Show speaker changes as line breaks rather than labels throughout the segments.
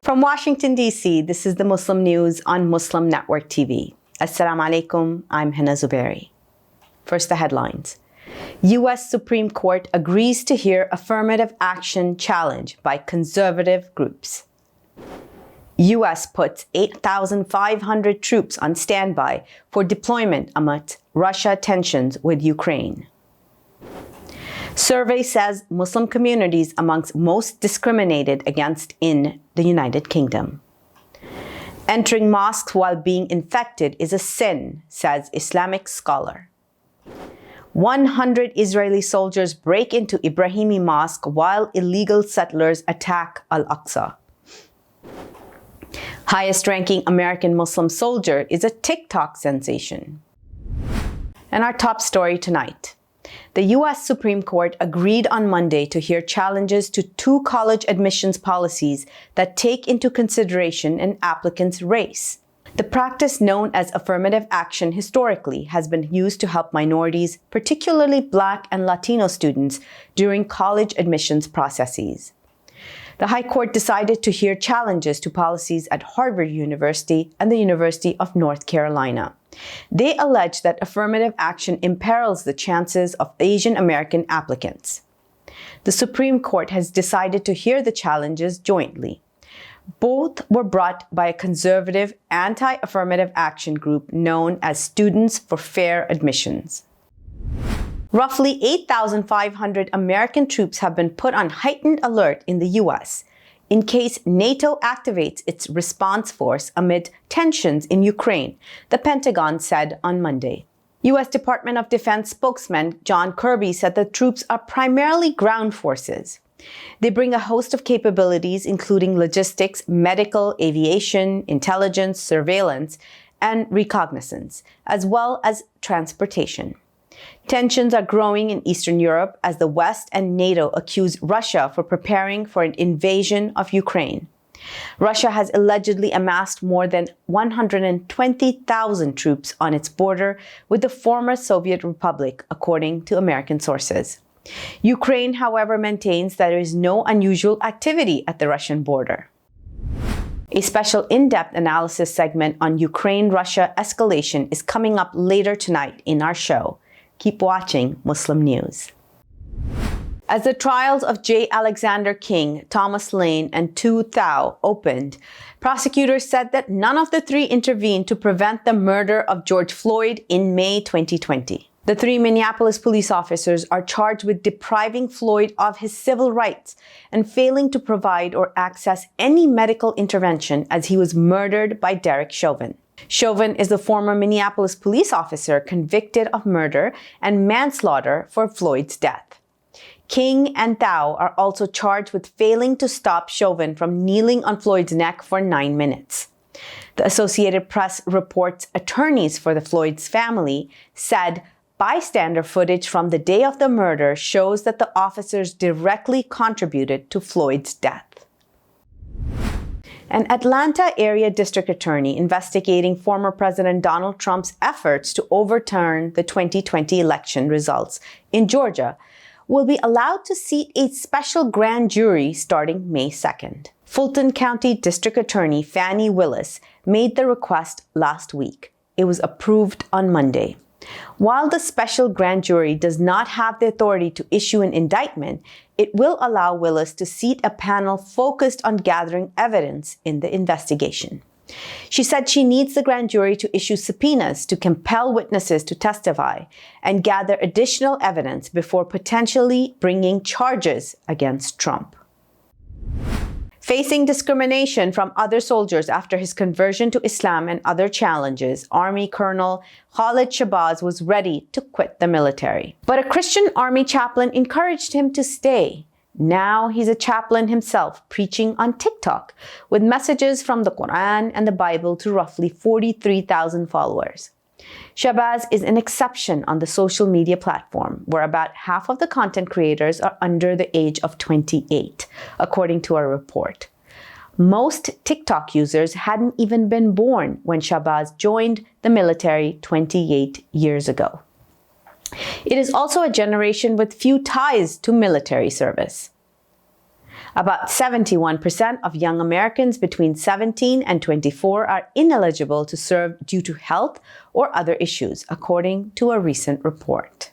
From Washington, D.C., this is the Muslim News on Muslim Network TV. Assalamu alaikum, I'm Hena Zuberi. First, the headlines. U.S. Supreme Court agrees to hear affirmative action challenge by conservative groups. U.S. puts 8,500 troops on standby for deployment amidst Russia tensions with Ukraine. Survey says Muslim communities amongst most discriminated against in the United Kingdom. Entering mosques while being infected is a sin, says Islamic scholar. 100 Israeli soldiers break into Ibrahimi Mosque while illegal settlers attack Al-Aqsa. Highest-ranking American Muslim soldier is a TikTok sensation. And our top story tonight. The U.S. Supreme Court agreed on Monday to hear challenges to two college admissions policies that take into consideration an applicant's race. The practice known as affirmative action historically has been used to help minorities, particularly Black and Latino students, during college admissions processes. The High Court decided to hear challenges to policies at Harvard University and the University of North Carolina. They allege that affirmative action imperils the chances of Asian American applicants. The Supreme Court has decided to hear the challenges jointly. Both were brought by a conservative anti-affirmative action group known as Students for Fair Admissions. Roughly 8,500 American troops have been put on heightened alert in the U.S. in case NATO activates its response force amid tensions in Ukraine, the Pentagon said on Monday. U.S. Department of Defense spokesman John Kirby said the troops are primarily ground forces. They bring a host of capabilities including logistics, medical, aviation, intelligence, surveillance, and reconnaissance, as well as transportation. Tensions are growing in Eastern Europe as the West and NATO accuse Russia for preparing for an invasion of Ukraine. Russia has allegedly amassed more than 120,000 troops on its border with the former Soviet Republic, according to American sources. Ukraine, however, maintains that there is no unusual activity at the Russian border. A special in-depth analysis segment on Ukraine-Russia escalation is coming up later tonight in our show. Keep watching Muslim News. As the trials of J. Alexander King, Thomas Lane, and Tu Thao opened, prosecutors said that none of the three intervened to prevent the murder of George Floyd in May 2020. The three Minneapolis police officers are charged with depriving Floyd of his civil rights and failing to provide or access any medical intervention as he was murdered by Derek Chauvin. Chauvin is the former Minneapolis police officer convicted of murder and manslaughter for Floyd's death. King and Thao are also charged with failing to stop Chauvin from kneeling on Floyd's neck for 9 minutes. The Associated Press reports attorneys for the Floyd's family said bystander footage from the day of the murder shows that the officers directly contributed to Floyd's death. An Atlanta area district attorney investigating former President Donald Trump's efforts to overturn the 2020 election results in Georgia will be allowed to seat a special grand jury starting May 2nd. Fulton County District Attorney Fannie Willis made the request last week. It was approved on Monday. While the special grand jury does not have the authority to issue an indictment, it will allow Willis to seat a panel focused on gathering evidence in the investigation. She said she needs the grand jury to issue subpoenas to compel witnesses to testify and gather additional evidence before potentially bringing charges against Trump. Facing discrimination from other soldiers after his conversion to Islam and other challenges, Army Colonel Khalid Shabazz was ready to quit the military. But a Christian Army chaplain encouraged him to stay. Now he's a chaplain himself, preaching on TikTok with messages from the Quran and the Bible to roughly 43,000 followers. Shabazz is an exception on the social media platform, where about half of the content creators are under the age of 28, according to a report. Most TikTok users hadn't even been born when Shabazz joined the military 28 years ago. It is also a generation with few ties to military service. About 71% of young Americans between 17 and 24 are ineligible to serve due to health or other issues, according to a recent report.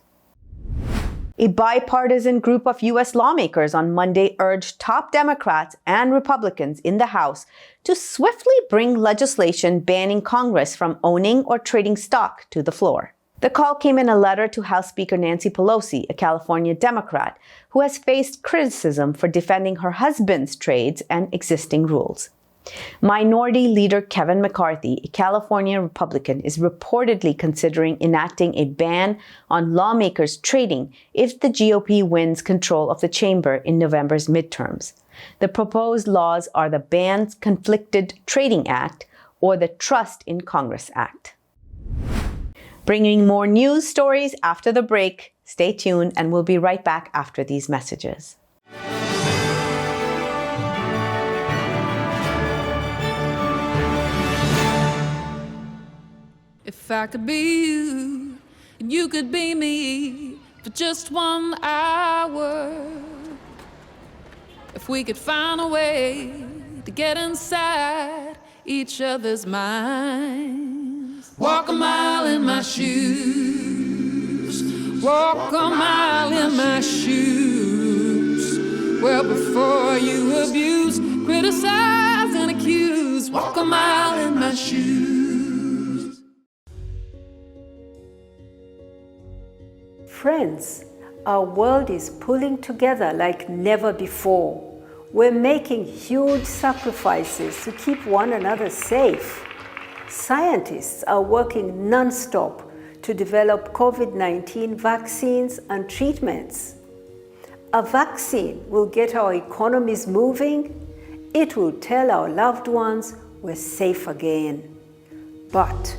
A bipartisan group of U.S. lawmakers on Monday urged top Democrats and Republicans in the House to swiftly bring legislation banning Congress from owning or trading stock to the floor. The call came in a letter to House Speaker Nancy Pelosi, a California Democrat, who has faced criticism for defending her husband's trades and existing rules. Minority Leader Kevin McCarthy, a California Republican, is reportedly considering enacting a ban on lawmakers trading if the GOP wins control of the chamber in November's midterms. The proposed laws are the Bans Conflicted Trading Act or the Trust in Congress Act. Bringing more news stories after the break. Stay tuned, and we'll be right back after these messages.
If I could be you, and you could be me for just 1 hour. If we could find a way to get inside each other's minds. Walk a mile in my shoes. Walk a mile in my shoes. Well, before you abuse, criticize, and accuse. Walk a mile in my shoes.
Friends, our world is pulling together like never before. We're making huge sacrifices to keep one another safe. Scientists are working non-stop to develop COVID-19 vaccines and treatments. A vaccine will get our economies moving. It will tell our loved ones we're safe again. But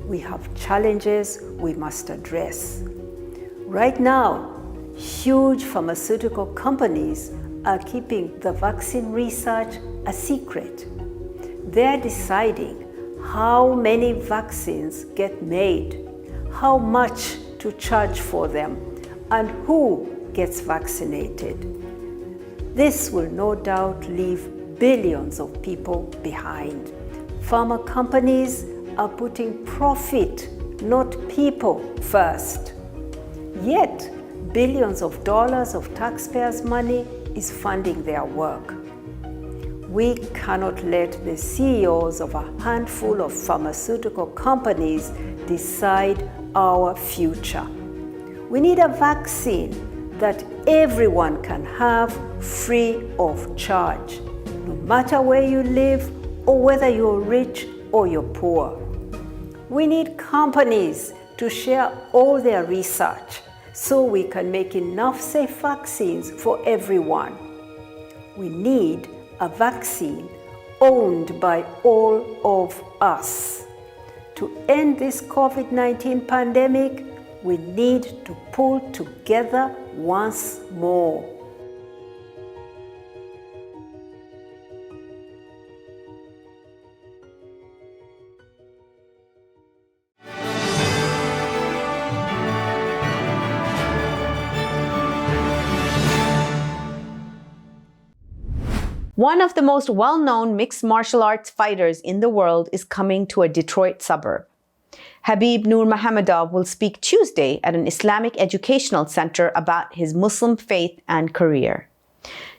we have challenges we must address. Right now, huge pharmaceutical companies are keeping the vaccine research a secret. They're deciding how many vaccines get made, how much to charge for them, and who gets vaccinated. This will no doubt leave billions of people behind. Pharma companies are putting profit, not people, first. Yet, billions of dollars of taxpayers' money is funding their work. We cannot let the CEOs of a handful of pharmaceutical companies decide our future. We need a vaccine that everyone can have free of charge, no matter where you live or whether you're rich or you're poor. We need companies to share all their research so we can make enough safe vaccines for everyone. We need a vaccine owned by all of us. To end this COVID-19 pandemic, we need to pull together once more.
One of the most well-known mixed martial arts fighters in the world is coming to a Detroit suburb. KHABIB Nurmagomedov will speak Tuesday at an Islamic educational center about his Muslim faith and career.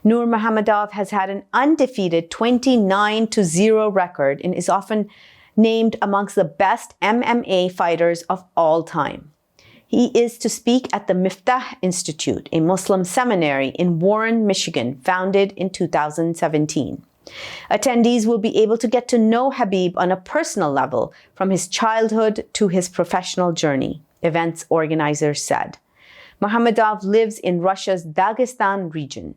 Nurmagomedov has had an undefeated 29-0 record and is often named amongst the best MMA fighters of all time. He is to speak at the Miftah Institute, a Muslim seminary in Warren, Michigan, founded in 2017. Attendees will be able to get to know KHABIB on a personal level from his childhood to his professional journey, events organizers said. Magomedov lives in Russia's Dagestan region.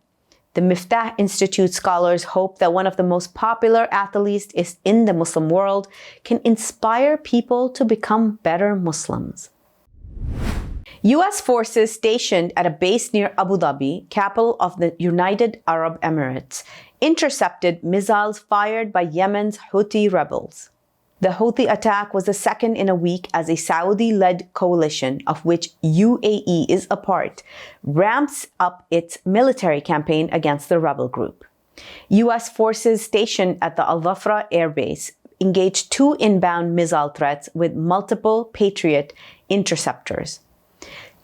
The Miftah Institute scholars hope that one of the most popular athletes in the Muslim world can inspire people to become better Muslims. U.S. forces stationed at a base near Abu Dhabi, capital of the United Arab Emirates, intercepted missiles fired by Yemen's Houthi rebels. The Houthi attack was the second in a week as a Saudi-led coalition, of which UAE is a part, ramps up its military campaign against the rebel group. U.S. forces stationed at the Al-Dhafra Air Base engaged 2 inbound missile threats with multiple Patriot interceptors.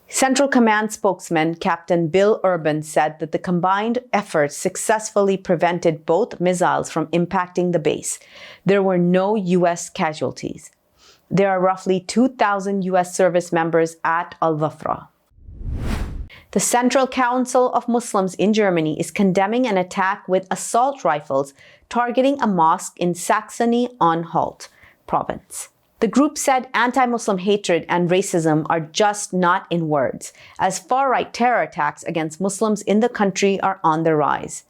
Central Command spokesman Captain Bill Urban said that the combined efforts successfully prevented both missiles from impacting the base. There were no U.S. casualties. There are roughly 2,000 U.S. service members at Al-Dhafra. The Central Council of Muslims in Germany is condemning an attack with assault rifles targeting a mosque in Saxony-Anhalt province. The group said anti-Muslim hatred and racism are just not in words, as far-right terror attacks against Muslims in the country are on the rise.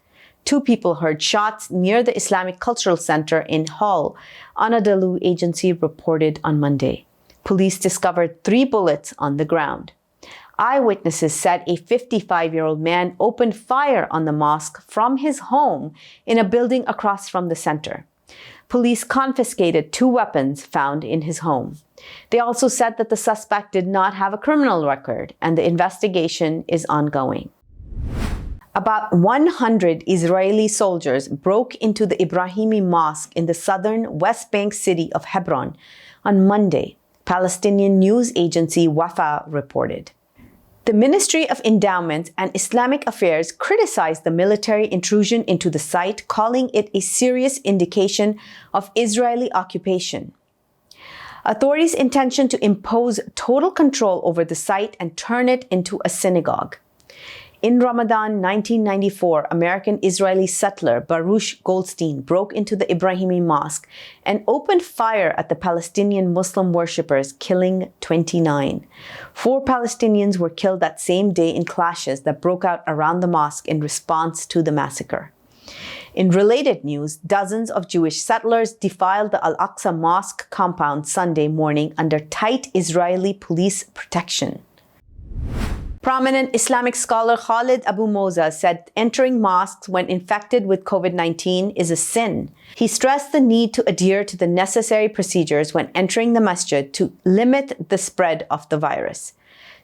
2 people heard shots near the Islamic Cultural Center in Hull, Anadolu agency reported on Monday. Police discovered 3 bullets on the ground. Eyewitnesses said a 55-year-old man opened fire on the mosque from his home in a building across from the center. Police confiscated 2 weapons found in his home. They also said that the suspect did not have a criminal record and the investigation is ongoing. About 100 Israeli soldiers broke into the IBRAHIMI mosque in the southern West Bank city of Hebron on Monday, Palestinian news agency Wafa reported. The Ministry of Endowments and Islamic Affairs criticized the military intrusion into the site, calling it a serious indication of Israeli occupation. Authorities' intention to impose total control over the site and turn it into a synagogue. In Ramadan 1994, American-Israeli settler Baruch Goldstein broke into the Ibrahimi Mosque and opened fire at the Palestinian Muslim worshippers, killing 29. 4 Palestinians were killed that same day in clashes that broke out around the mosque in response to the massacre. In related news, dozens of Jewish settlers defiled the Al-Aqsa Mosque compound Sunday morning under tight Israeli police protection. Prominent Islamic scholar Khalid Abu Moza said entering mosques when infected with COVID-19 is a sin. He stressed the need to adhere to the necessary procedures when entering the masjid to limit the spread of the virus.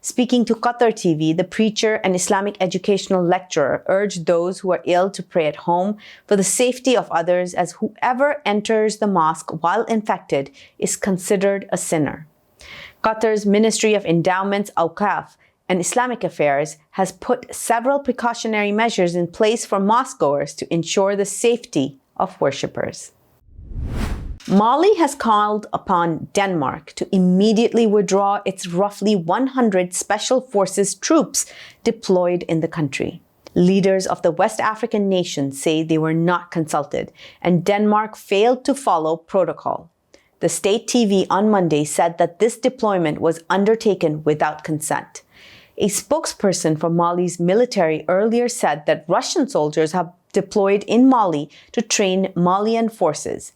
Speaking to Qatar TV, the preacher and Islamic educational lecturer urged those who are ill to pray at home for the safety of others, as whoever enters the mosque while infected is considered a sinner. Qatar's Ministry of Endowments, Awqaf, and Islamic Affairs has put several precautionary measures in place for mosque-goers to ensure the safety of worshippers. Mali has called upon Denmark to immediately withdraw its roughly 100 special forces troops deployed in the country. Leaders of the West African nations say they were not consulted, and Denmark failed to follow protocol. The state TV on Monday said that this deployment was undertaken without consent. A spokesperson for Mali's military earlier said that Russian soldiers have deployed in Mali to train Malian forces.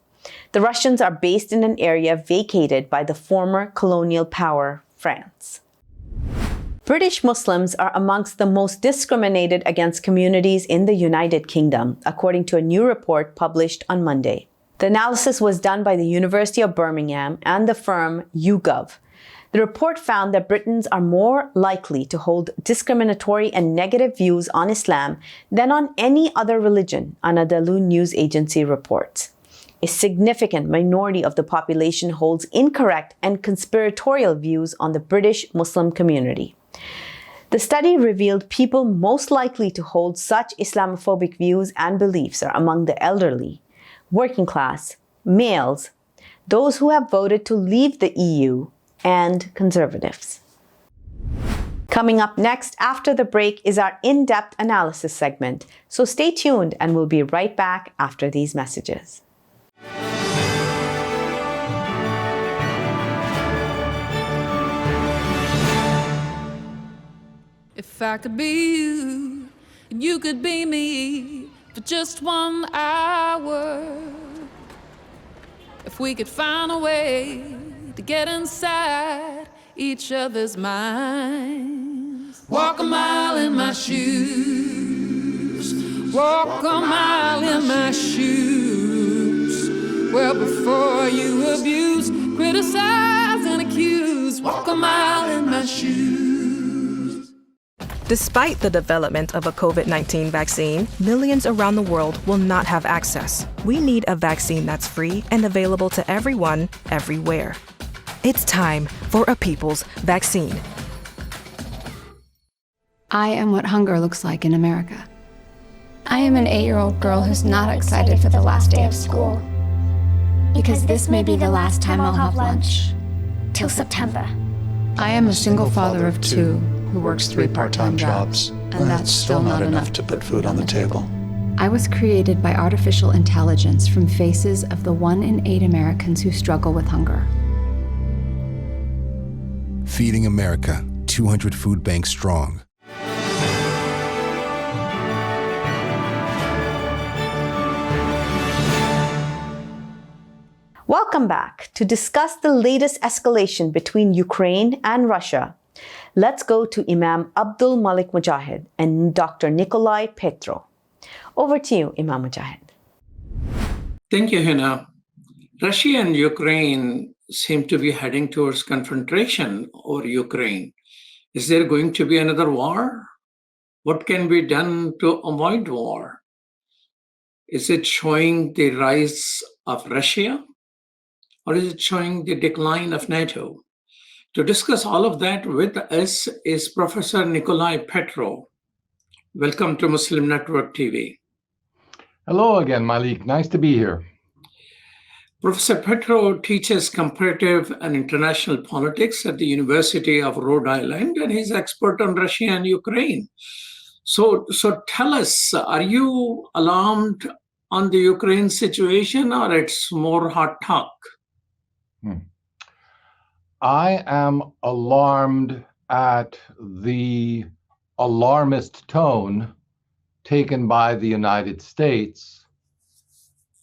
The Russians are based in an area vacated by the former colonial power, France. British Muslims are amongst the most discriminated against communities in the United Kingdom, according to a new report published on Monday. The analysis was done by the University of Birmingham and the firm YouGov. The report found that Britons are more likely to hold discriminatory and negative views on Islam than on any other religion, Anadolu news agency reports. A significant minority of the population holds incorrect and conspiratorial views on the British Muslim community. The study revealed people most likely to hold such Islamophobic views and beliefs are among the elderly, working class, males, those who have voted to leave the EU, and conservatives. Coming up next after the break is our in-depth analysis segment, so stay tuned and we'll be right back after these messages.
If I could be you, and you could be me for just 1 hour, if we could find a way to get inside each other's minds. Walk a mile in my shoes, walk a mile in my shoes. Well, before you abuse, criticize and accuse, walk a mile in my shoes.
Despite the development of a COVID-19 vaccine, millions around the world will not have access. We need a vaccine that's free and available to everyone, everywhere. It's time for a people's vaccine.
I am what hunger looks like in America. I am an 8-year-old girl who's not excited for the last day of school. Because this may be the last time I'll have lunch. Till September.
I am a single father of 2 who works 3 part-time jobs, and that's still not enough to put food on the table.
I was created by artificial intelligence from faces of the 1 in 8 Americans who struggle with hunger.
Feeding America, 200 food banks strong.
Welcome back to discuss the latest escalation between Ukraine and Russia. Let's go to Imam Abdul Malik Mujahid and Dr. Nicolai Petro. Over to you, Imam Mujahid.
Thank you, Hena. Russia and Ukraine seem to be heading towards confrontation over Ukraine. Is there going to be another war? What can be done to avoid war? Is it showing the rise of Russia? Or is it showing the decline of NATO? To discuss all of that with us is Professor Nicolai Petro. Welcome to Muslim Network TV.
Hello again, Malik. Nice to be here.
Professor Petro teaches comparative and international politics at the University of Rhode Island, and he's expert on Russia and Ukraine. So tell us, are you alarmed on the Ukraine situation, or it's more hot talk?
I am alarmed at the alarmist tone taken by the United States,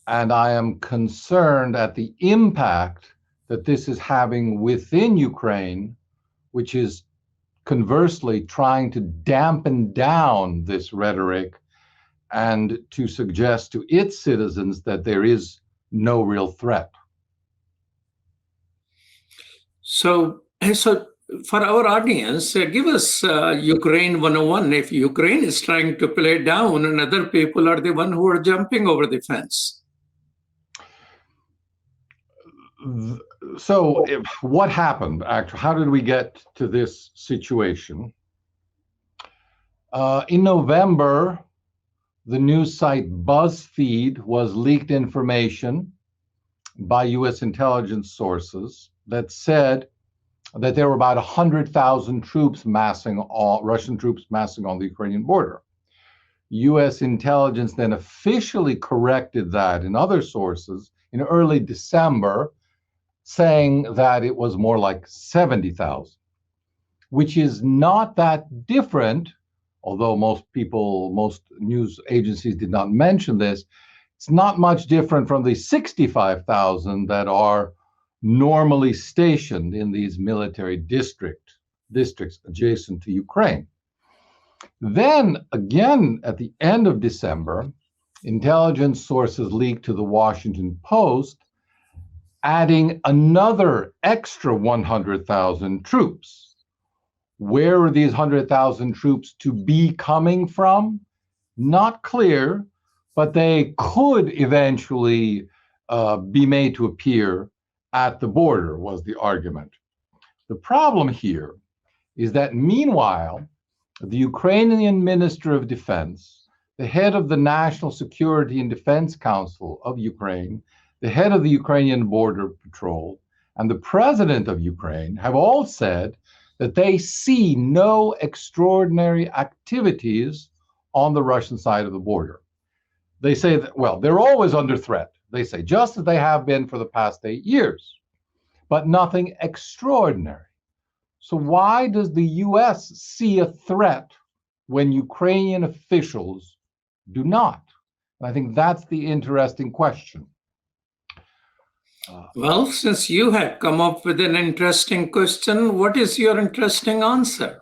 and I am concerned at the impact that this is having within Ukraine, which is conversely trying to dampen down this rhetoric and to suggest to its citizens that there is no real threat.
So for our audience, give us Ukraine 101. If Ukraine is trying to play down and other people are the one who are jumping over the fence.
So what happened, actually? How did we get to this situation? In November, the news site BuzzFeed was leaked information by U.S. intelligence sources that said that there were about 100,000 troops Russian troops massing on the Ukrainian border. U.S. intelligence then officially corrected that in other sources in early December, saying that it was more like 70,000, which is not that different, although most news agencies did not mention this. It's not much different from the 65,000 that are normally stationed in these military districts adjacent to Ukraine. Then again, at the end of December, intelligence sources leaked to the Washington Post, adding another extra 100,000 troops. Where are these 100,000 troops to be coming from? Not clear, but they could eventually be made to appear at the border, was the argument. The problem here is that meanwhile, the Ukrainian Minister of Defense, the head of the National Security and Defense Council of Ukraine, the head of the Ukrainian Border Patrol, and the president of Ukraine have all said that they see no extraordinary activities on the Russian side of the border. They say that, well, they're always under threat. They say, just as they have been for the past 8 years, but nothing extraordinary. So why does the US see a threat when Ukrainian officials do not? And I think that's the interesting question.
Well, since you have come up with an interesting question, what is your interesting answer?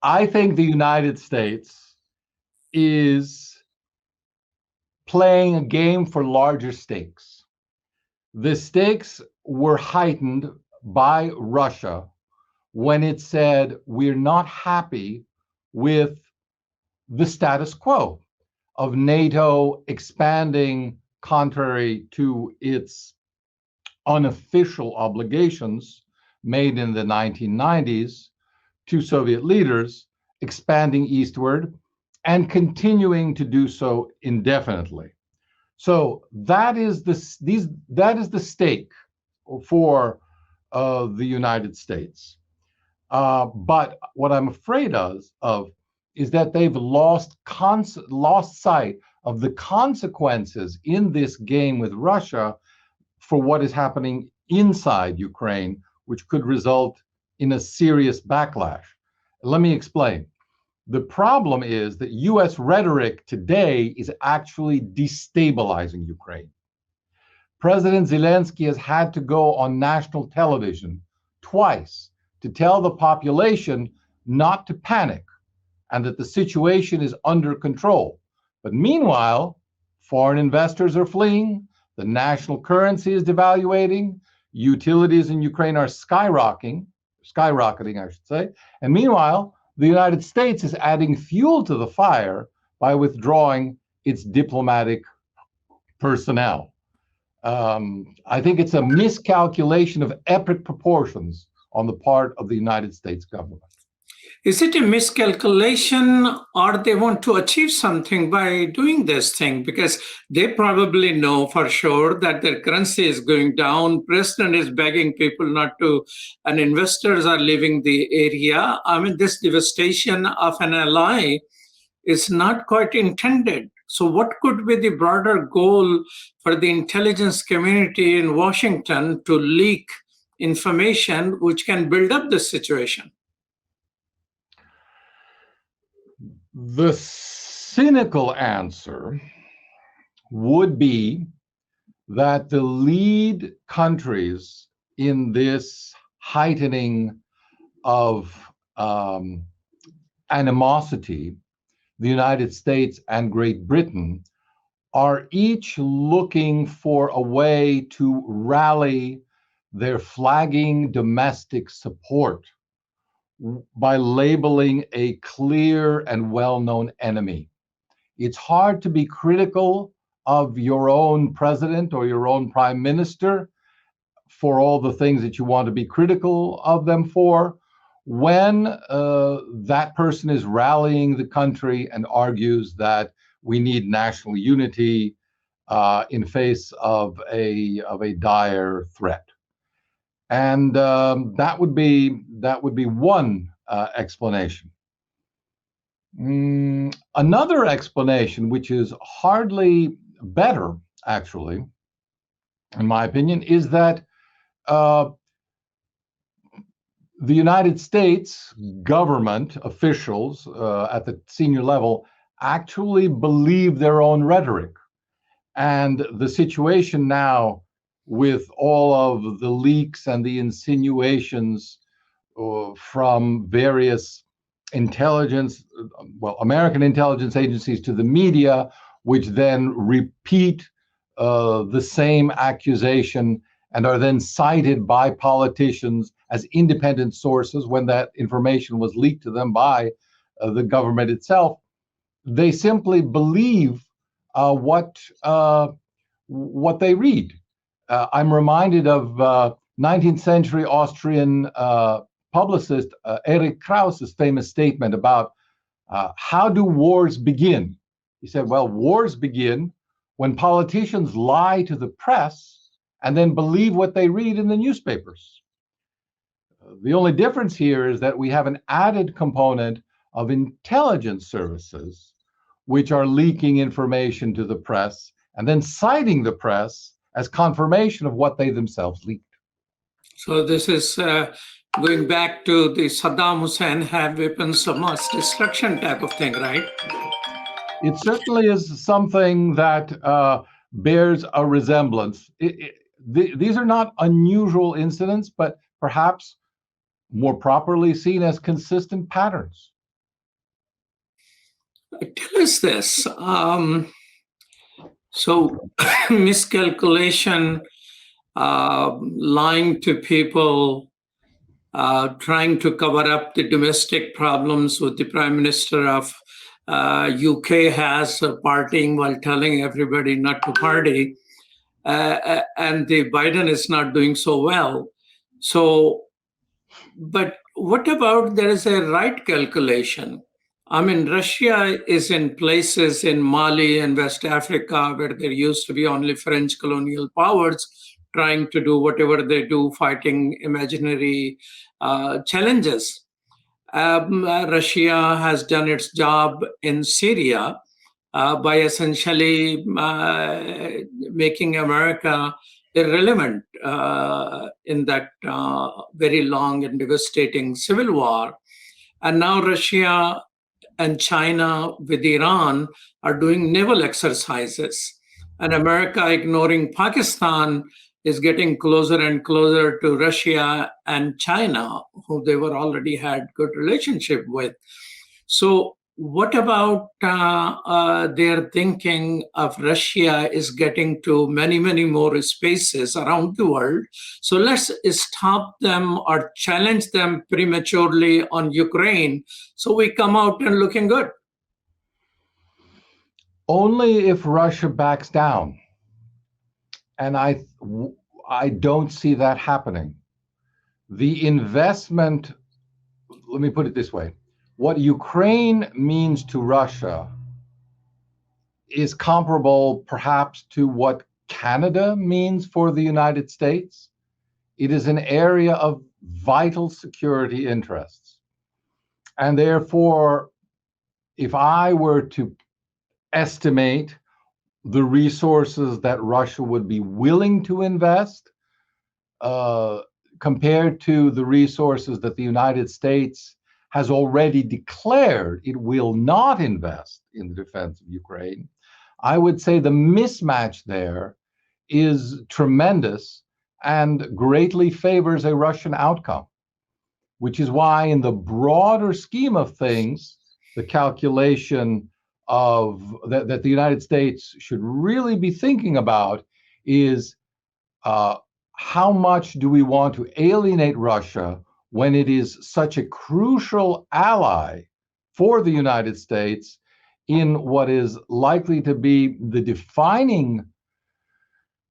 I think the United States is playing a game for larger stakes. The stakes were heightened by Russia when it said we're not happy with the status quo of NATO expanding contrary to its unofficial obligations made in the 1990s to Soviet leaders, expanding eastward and continuing to do so indefinitely. So that is the stake for the United States. But what I'm afraid of is that they've lost sight of the consequences in this game with Russia for what is happening inside Ukraine, which could result in a serious backlash. Let me explain. The problem is that US rhetoric today is actually destabilizing Ukraine. President Zelensky has had to go on national television twice to tell the population not to panic and that the situation is under control. But meanwhile, foreign investors are fleeing, the national currency is devaluating, utilities in Ukraine are skyrocketing, I should say, and meanwhile, the United States is adding fuel to the fire by withdrawing its diplomatic personnel. I think it's a miscalculation of epic proportions on the part of the United States government.
Is it a miscalculation, or they want to achieve something by doing this thing? Because they probably know for sure that their currency is going down. President is begging people not to, and investors are leaving the area. I mean, this devastation of an ally is not quite intended. So what could be the broader goal for the intelligence community in Washington to leak information which can build up this situation?
The cynical answer would be that the lead countries in this heightening of animosity, the United States and Great Britain, are each looking for a way to rally their flagging domestic support by labeling a clear and well-known enemy. It's hard to be critical of your own president or your own prime minister for all the things that you want to be critical of them for when that person is rallying the country and argues that we need national unity in face of a dire threat. And that would be one explanation. Another explanation, which is hardly better, actually, in my opinion, is that the United States government officials at the senior level actually believe their own rhetoric. And the situation now, with all of the leaks and the insinuations from various American intelligence agencies to the media, which then repeat the same accusation and are then cited by politicians as independent sources when that information was leaked to them by the government itself, they simply believe what they read. I'm reminded of 19th century Austrian publicist Erich Krauss's famous statement about how do wars begin? He said, well, wars begin when politicians lie to the press and then believe what they read in the newspapers. The only difference here is that we have an added component of intelligence services, which are leaking information to the press and then citing the press as confirmation of what they themselves leaked.
So this is going back to the Saddam Hussein had weapons of mass destruction type of thing, right?
It certainly is something that bears a resemblance. These are not unusual incidents, but perhaps more properly seen as consistent patterns.
Tell us this. So miscalculation, lying to people, trying to cover up the domestic problems with the Prime Minister of UK has partying while telling everybody not to party. And the Biden is not doing so well. So, but what about there is a right calculation? I mean, Russia is in places in Mali and West Africa where there used to be only French colonial powers trying to do whatever they do, fighting imaginary challenges. Russia has done its job in Syria by essentially making America irrelevant in that very long and devastating civil war. And now Russia and China with Iran are doing naval exercises. And America, ignoring Pakistan, is getting closer and closer to Russia and China, who they were already had good relationship with. So what about their thinking of Russia is getting to many, many more spaces around the world? So let's stop them or challenge them prematurely on Ukraine so we come out and looking good.
Only if Russia backs down. And I don't see that happening. The investment, let me put it this way. What Ukraine means to Russia is comparable perhaps to what Canada means for the United States. It is an area of vital security interests. And therefore, if I were to estimate the resources that Russia would be willing to invest compared to the resources that the United States has already declared it will not invest in the defense of Ukraine, I would say the mismatch there is tremendous and greatly favors a Russian outcome, which is why in the broader scheme of things, the calculation of that the United States should really be thinking about is how much do we want to alienate Russia when it is such a crucial ally for the United States in what is likely to be the defining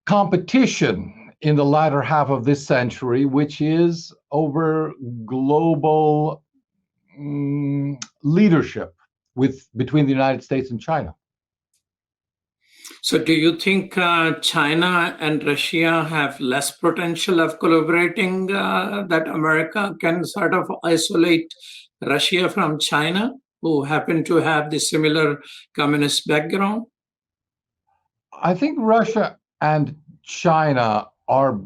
competition in the latter half of this century, which is over global leadership between the United States and China.
So do you think China and Russia have less potential of collaborating that America can sort of isolate Russia from China, who happen to have the similar communist background?
I think Russia and China are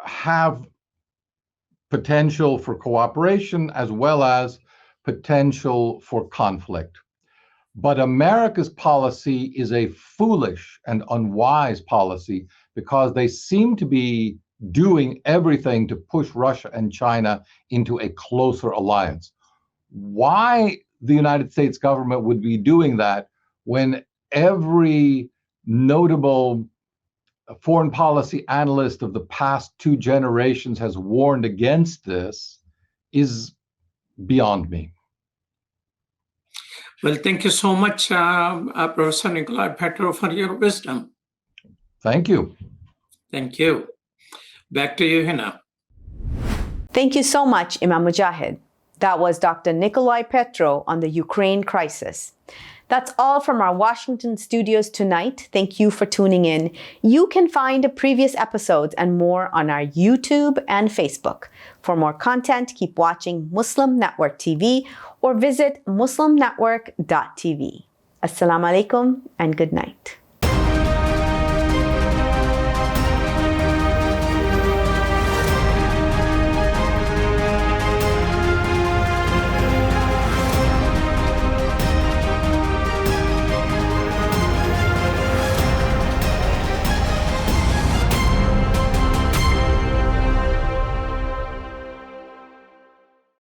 have potential for cooperation as well as potential for conflict. But America's policy is a foolish and unwise policy because they seem to be doing everything to push Russia and China into a closer alliance. Why the United States government would be doing that when every notable foreign policy analyst of the past 2 generations has warned against this is beyond me.
Well, thank you so much, Professor Nicolai Petro, for your wisdom.
Thank you.
Thank you. Back to you, Hena.
Thank you so much, Imam Mujahid. That was Dr. Nicolai Petro on the Ukraine crisis. That's all from our Washington studios tonight. Thank you for tuning in. You can find previous episodes and more on our YouTube and Facebook. For more content, keep watching Muslim Network TV or visit muslimnetwork.tv. Assalamu alaikum and good night.